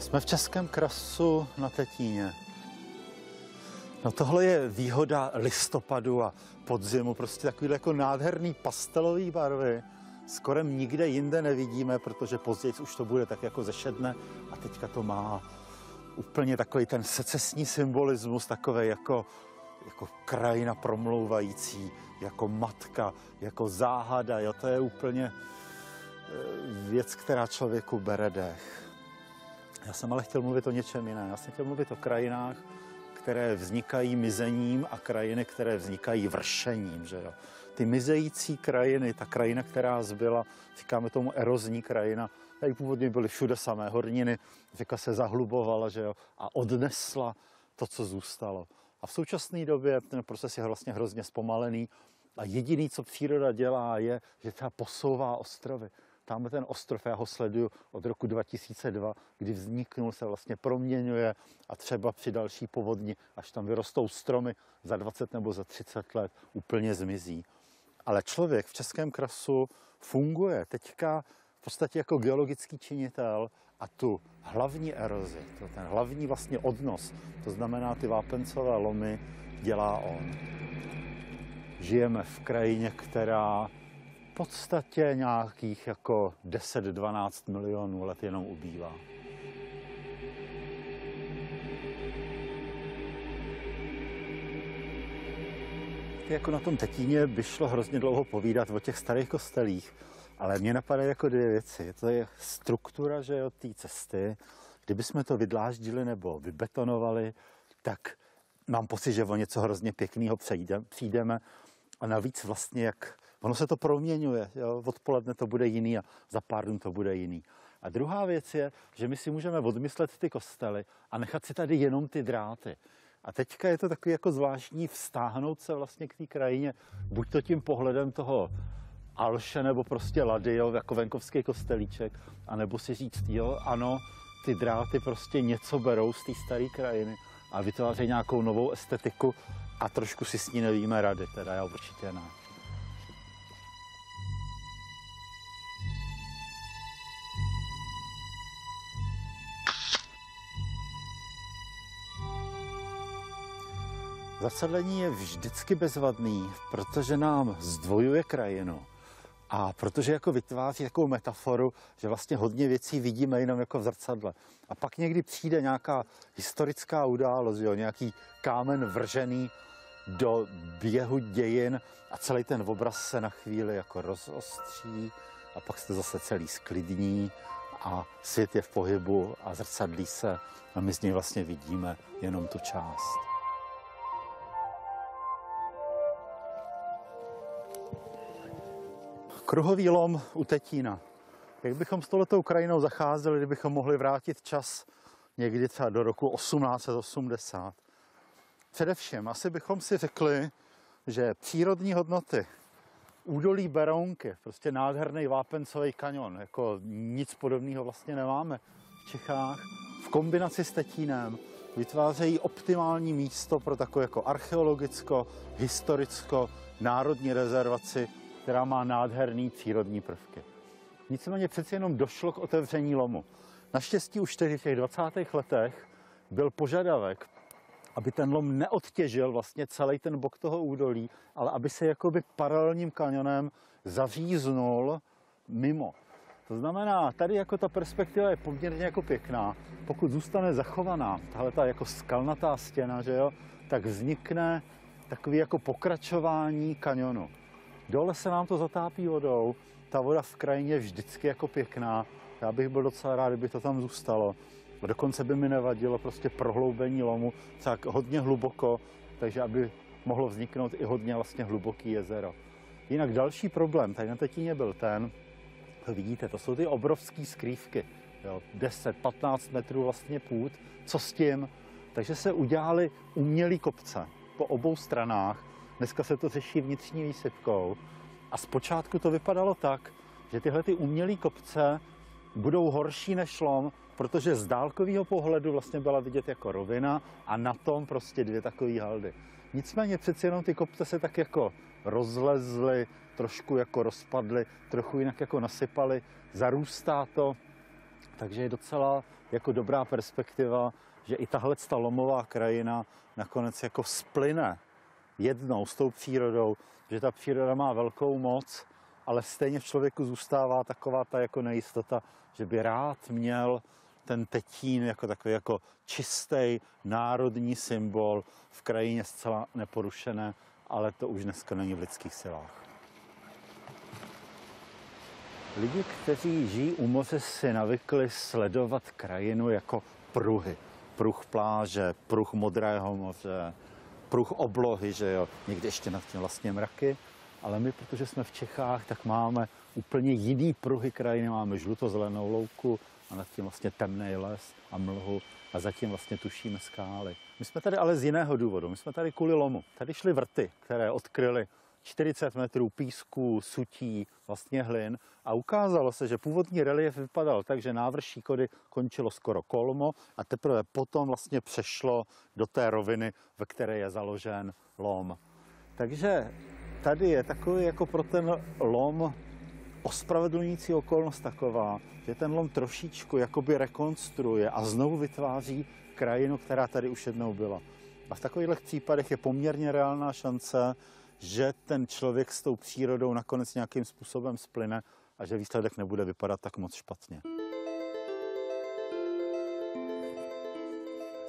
Jsme v Českém krasu na Tetíně. No tohle je výhoda listopadu a podzimu, prostě takový jako nádherný pastelový barvy. Skoro nikde jinde nevidíme, protože později už to bude tak jako zešedne a teďka to má úplně takový ten secesní symbolismus, takový jako krajina promlouvající, jako matka, jako záhada. Jo, to je úplně věc, která člověku bere dech. Já jsem ale chtěl mluvit o něčem jiném. Já jsem chtěl mluvit o krajinách, které vznikají mizením a krajiny, které vznikají vršením. Že jo? Ty mizející krajiny, ta krajina, která zbyla, říkáme tomu erozní krajina, tady původně byly všude samé horniny, řeka se zahlubovala, že jo? A odnesla to, co zůstalo. A v současné době ten proces je vlastně hrozně zpomalený a jediný, co příroda dělá, je, že třeba posouvá ostrovy. Tamhle ten ostrov, já ho sleduju od roku 2002, kdy vzniknul, se vlastně proměňuje a třeba při další povodni, až tam vyrostou stromy, za 20 nebo za 30 let úplně zmizí. Ale člověk v Českém krasu funguje teďka v podstatě jako geologický činitel a tu hlavní erozi, ten hlavní vlastně odnos, to znamená ty vápencové lomy, dělá on. Žijeme v krajině, která v podstatě nějakých jako 10-12 milionů let jenom ubývá. Jako na tom Tetíně by šlo hrozně dlouho povídat o těch starých kostelích, ale mně napadají jako dvě věci. To je struktura, že jo, té cesty. Kdybychom to vydláždili nebo vybetonovali, tak mám pocit, že o něco hrozně pěkného přijdeme. A navíc vlastně, jak ono se to proměňuje. Jo? Odpoledne to bude jiný a za pár dnů to bude jiný. A druhá věc je, že my si můžeme odmyslet ty kostely a nechat si tady jenom ty dráty. A teďka je to takový jako zvláštní vztáhnout se vlastně k té krajině, buď to tím pohledem toho Alše nebo prostě Lady, jo, jako venkovský kostelíček, anebo si říct, jo, ano, ty dráty prostě něco berou z té staré krajiny a vytvářejí nějakou novou estetiku a trošku si s ní nevíme rady, teda já určitě ne. Zasadlení je vždycky bezvadný, protože nám zdvojuje krajinu a protože jako vytváří takovou metaforu, že vlastně hodně věcí vidíme jenom jako v zrcadle. A pak někdy přijde nějaká historická událost, jo, nějaký kámen vržený do běhu dějin a celý ten obraz se na chvíli jako rozostří a pak se zase celý sklidní a svět je v pohybu a zrcadlí se a my z něj vlastně vidíme jenom tu část. Kruhový lom u Tetína. Jak bychom s touhletou krajinou zacházeli, kdybychom mohli vrátit čas někdy třeba do roku 1880? Především asi bychom si řekli, že přírodní hodnoty, údolí Berounky, prostě nádherný vápencový kanion, jako nic podobného vlastně nemáme v Čechách, v kombinaci s Tetínem vytvářejí optimální místo pro takové jako archeologicko, historicko, národní rezervaci, která má nádherný přírodní prvky. Nicméně přeci jenom došlo k otevření lomu. Naštěstí už v těch 20. letech byl požadavek, aby ten lom neodtěžil vlastně celý ten bok toho údolí, ale aby se jakoby paralelním kanionem zaříznul mimo. To znamená, tady jako ta perspektiva je poměrně jako pěkná. Pokud zůstane zachovaná tahle ta jako skalnatá stěna, že jo, tak vznikne takový jako pokračování kanionu. Dole se nám to zatápí vodou, ta voda v krajině je vždycky jako pěkná. Já bych byl docela rád, kdyby to tam zůstalo. Dokonce by mi nevadilo prostě prohloubení lomu tak hodně hluboko, takže aby mohlo vzniknout i hodně vlastně hluboký jezero. Jinak další problém tady na Tetíně byl ten, vidíte, to jsou ty obrovské skrývky, 10-15 metrů vlastně půd. Co s tím? Takže se udělaly umělé kopce po obou stranách. Dneska se to řeší vnitřní výsypkou. A zpočátku to vypadalo tak, že tyhle ty umělé kopce budou horší než lom, protože z dálkového pohledu vlastně byla vidět jako rovina a na tom prostě dvě takové haldy. Nicméně přeci jenom ty kopce se tak jako rozlezly, trošku jako rozpadly, trochu jinak jako nasypaly, zarůstá to, takže je docela jako dobrá perspektiva, že i tahle lomová krajina nakonec jako splyne jednou s tou přírodou, že ta příroda má velkou moc, ale stejně v člověku zůstává taková ta jako nejistota, že by rád měl ten Tetín jako takový jako čistý národní symbol v krajině zcela neporušené, ale to už dneska není v lidských silách. Lidi, kteří žijí u moře, si navykli sledovat krajinu jako pruhy. Pruh pláže, pruh modrého moře, pruh oblohy, že jo, někdy ještě nad tím vlastně mraky. Ale my, protože jsme v Čechách, tak máme úplně jiný pruhy krajiny. Máme žlutozelenou louku a nad tím vlastně temný les a mlhu a zatím vlastně tušíme skály. My jsme tady ale z jiného důvodu. My jsme tady kvůli lomu. Tady šly vrty, které odkryly 40 metrů písku, sutí, vlastně hlin a ukázalo se, že původní relief vypadal tak, že návrší Kody končilo skoro kolmo a teprve potom vlastně přešlo do té roviny, ve které je založen lom. Takže tady je takový jako pro ten lom ospravedlňující okolnost taková, že ten lom trošičku jakoby rekonstruuje a znovu vytváří krajinu, která tady už jednou byla. A v takových případech je poměrně reálná šance, že ten člověk s tou přírodou nakonec nějakým způsobem splyne a že výsledek nebude vypadat tak moc špatně.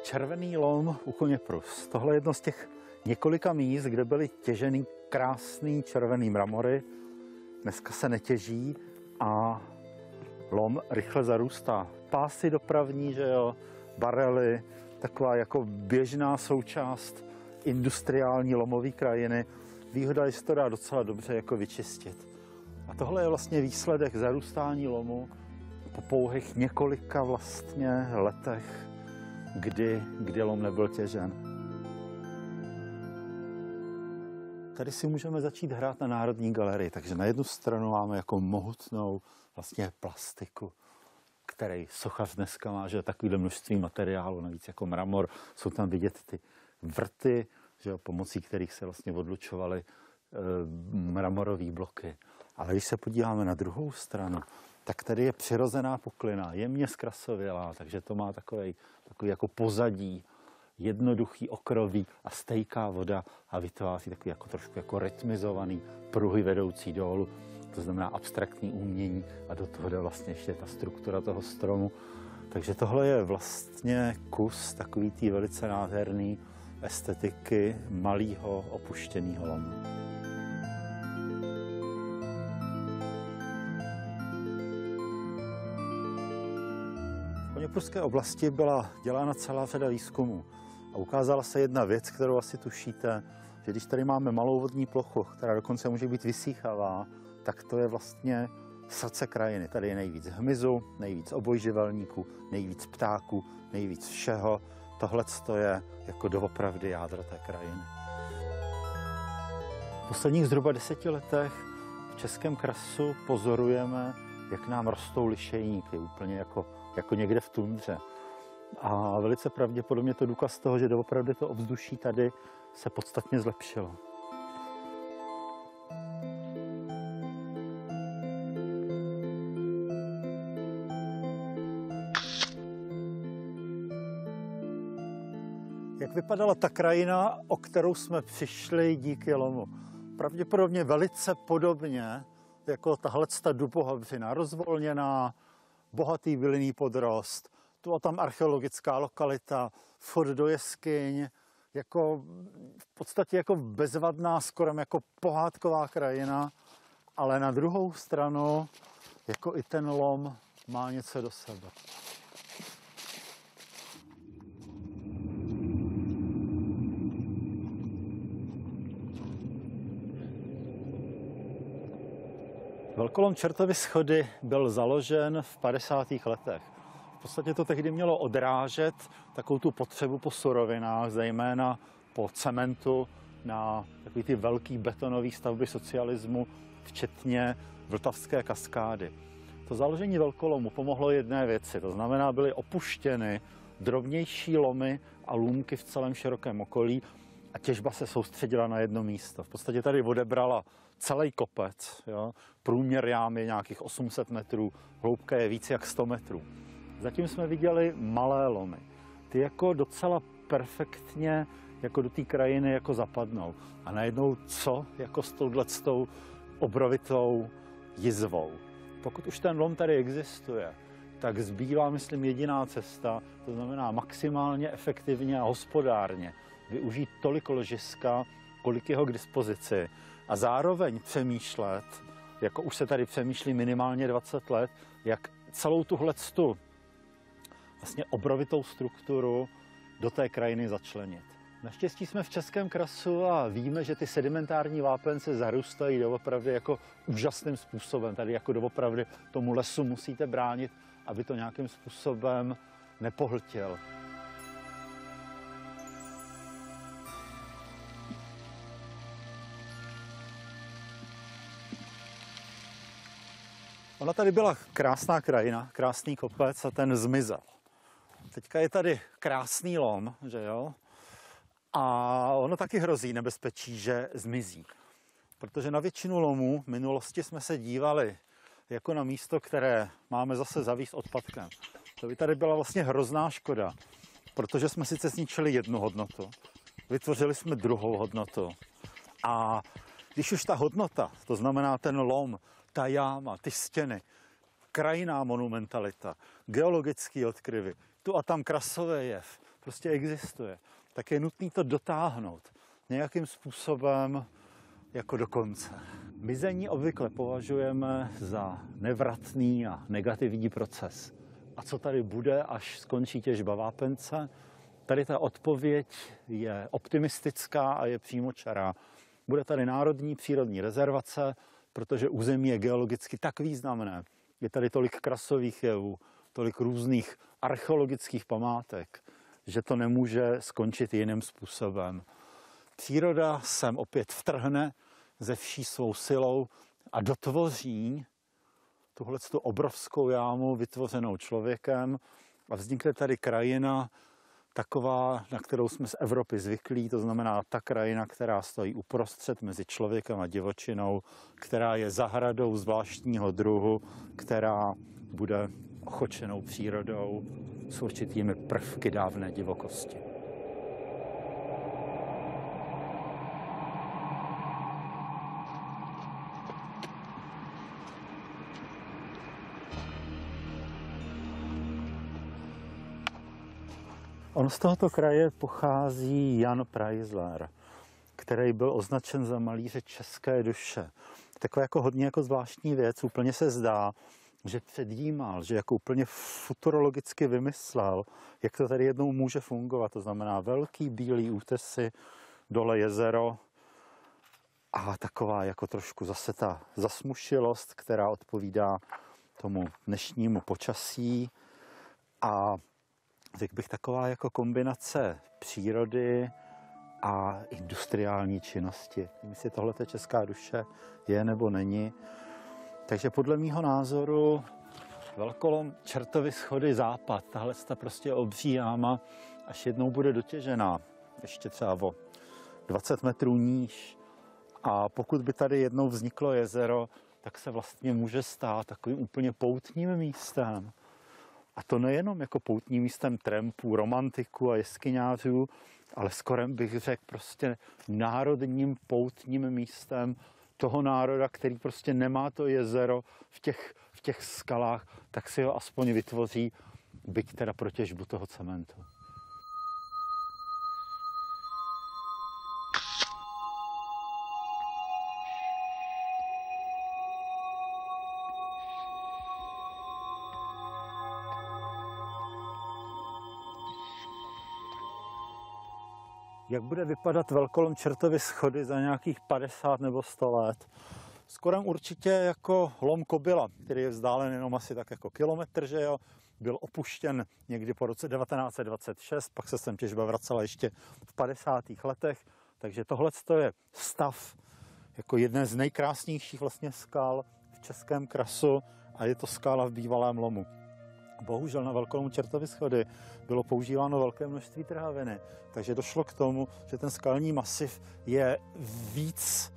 Červený lom u Koněprus. Tohle je jedno z těch několika míst, kde byly těženy krásný červený mramory. Dneska se netěží a lom rychle zarůstá. Pásy dopravní, že jo, barely, taková jako běžná součást industriální lomové krajiny. Výhoda je, že to dá docela dobře jako vyčistit. A tohle je vlastně výsledek zarůstání lomu po pouhých několika vlastně letech, kdy lom nebyl těžen. Tady si můžeme začít hrát na Národní galerii, takže na jednu stranu máme jako mohutnou vlastně plastiku, který sochař dneska má, že takovýhle množství materiálu, navíc jako mramor, jsou tam vidět ty vrty, že jo, pomocí kterých se vlastně odlučovaly mramorové bloky. Ale když se podíváme na druhou stranu, tak tady je přirozená puklina, jemně zkrasovělá, takže to má takový jako pozadí, jednoduchý okroví a stejká voda a vytváří takový jako trošku jako rytmizovaný pruhy vedoucí dolů. To znamená abstraktní umění a do toho jde vlastně ještě ta struktura toho stromu. Takže tohle je vlastně kus takový tý velice nádherný estetiky malého opuštěného lomu. V Koněpruské oblasti byla dělána celá řada výzkumů a ukázala se jedna věc, kterou asi tušíte, že když tady máme malou vodní plochu, která dokonce může být vysýchavá, tak to je vlastně srdce krajiny. Tady je nejvíc hmyzu, nejvíc obojživelníků, nejvíc ptáků, nejvíc všeho. Tohle je jako doopravdy jádro té krajiny. V posledních zhruba 10 letech v Českém krasu pozorujeme, jak nám rostou lišejníky, úplně jako někde v tundře. A velice pravděpodobně to důkaz toho, že doopravdy to ovzduší tady se podstatně zlepšilo. Jak vypadala ta krajina, o kterou jsme přišli díky lomu? Pravděpodobně velice podobně jako tahle dubohabřina, rozvolněná, bohatý bylinný podrost, tu a tam archeologická lokalita, vchod do jeskyň, jako v podstatě jako bezvadná, skoro jako pohádková krajina, ale na druhou stranu jako i ten lom má něco do sebe. Velkolom Čertovy schody byl založen v 50. letech. V podstatě to tehdy mělo odrážet takovou tu potřebu po surovinách, zejména po cementu na takový ty velký betonové stavby socialismu, včetně Vltavské kaskády. To založení velkolomu pomohlo jedné věci, to znamená, byly opuštěny drobnější lomy a lůmky v celém širokém okolí a těžba se soustředila na jedno místo. V podstatě tady odebrala celý kopec, jo? Průměr jámy je nějakých 800 metrů, hloubka je víc jak 100 metrů. Zatím jsme viděli malé lomy. Ty jako docela perfektně jako do té krajiny jako zapadnou. A najednou co jako s touhletou obrovitou jizvou? Pokud už ten lom tady existuje, tak zbývá, myslím, jediná cesta, to znamená maximálně efektivně a hospodárně využít tolik ložiska, kolik je ho k dispozici a zároveň přemýšlet, jako už se tady přemýšlí minimálně 20 let, jak celou tuhletu vlastně obrovitou strukturu do té krajiny začlenit. Naštěstí jsme v Českém krasu a víme, že ty sedimentární vápence zarůstají doopravdy jako úžasným způsobem. Tady jako doopravdy tomu lesu musíte bránit, aby to nějakým způsobem nepohltil. Ona tady byla krásná krajina, krásný kopec a ten zmizel. Teďka je tady krásný lom, že jo? A ono taky hrozí nebezpečí, že zmizí. Protože na většinu lomů v minulosti jsme se dívali jako na místo, které máme zase zavíst odpadkem. To by tady byla vlastně hrozná škoda, protože jsme sice zničili jednu hodnotu, vytvořili jsme druhou hodnotu. A když už ta hodnota, to znamená ten lom, ta jáma, ty stěny, krajinná monumentalita, geologické odkryvy, tu a tam krasový jev prostě existuje, tak je nutné to dotáhnout nějakým způsobem jako do konce. Mizení obvykle považujeme za nevratný a negativní proces. A co tady bude, až skončí těžba vápence? Tady ta odpověď je optimistická a je přímočará. Bude tady národní přírodní rezervace, protože území je geologicky tak významné. Je tady tolik krasových jevů, tolik různých archeologických památek, že to nemůže skončit jiným způsobem. Příroda sem opět vtrhne ze vší svou silou a dotvoří tuhletu obrovskou jámu vytvořenou člověkem a vznikne tady krajina taková, na kterou jsme z Evropy zvyklí, to znamená ta krajina, která stojí uprostřed mezi člověkem a divočinou, která je zahradou zvláštního druhu, která bude ochočenou přírodou s určitými prvky dávné divokosti. On z tohoto kraje pochází Jan Preisler, který byl označen za malíře české duše. Takové jako hodně jako zvláštní věc, úplně se zdá, že předjímal, že jako úplně futurologicky vymyslel, jak to tady jednou může fungovat. To znamená velký bílý útesy, dole jezero a taková jako trošku zase ta zasmušilost, která odpovídá tomu dnešnímu počasí a řekl bych taková jako kombinace přírody a industriální činnosti. Jestli tohle je česká duše, je nebo není. Takže podle mýho názoru velkolom Čertovy schody západ, tahle prostě obří jáma, až jednou bude dotěžená, ještě třeba o 20 metrů níž. A pokud by tady jednou vzniklo jezero, tak se vlastně může stát takovým úplně poutním místem. A to nejenom jako poutním místem trampů, romantiků a jeskyňářů, ale skoro bych řekl prostě národním poutním místem toho národa, který prostě nemá to jezero v těch skalách, tak si ho aspoň vytvoří, byť teda pro těžbu toho cementu. Jak bude vypadat velkolom Čertovy schody za nějakých 50 nebo 100 let? Skoro určitě jako lom Kobyla, který je vzdálen jenom asi tak jako kilometr, že jo? Byl opuštěn někdy po roce 1926, pak se sem těžba vracela ještě v 50. letech, takže tohle je stav jako jedné z nejkrásnějších vlastně skal v Českém krasu a je to skala v bývalém lomu. Bohužel na velkolom Čertovy schody bylo používáno velké množství trhaviny, takže došlo k tomu, že ten skalní masiv je víc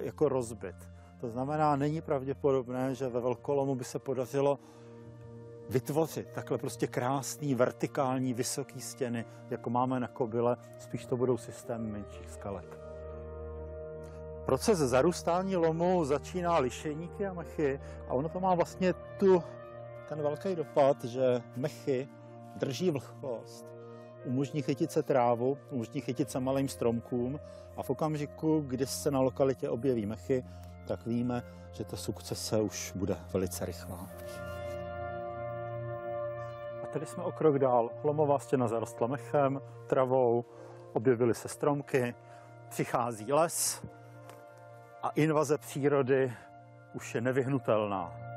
jako rozbit. To znamená, není pravděpodobné, že ve velkolomu by se podařilo vytvořit takhle prostě krásný, vertikální, vysoký stěny, jako máme na Kobyle, spíš to budou systémy menších skalek. Proces zarůstání lomu začíná lišejníky a mechy a ono to má vlastně ten velký dopad, že mechy drží vlhkost, umožní chytit se trávu, umožní chytit se malým stromkům a v okamžiku, kdy se na lokalitě objeví mechy, tak víme, že ta sukcese už bude velice rychlá. A tady jsme o krok dál. Lomová stěna zarostla mechem, travou, objevily se stromky, přichází les a invaze přírody už je nevyhnutelná.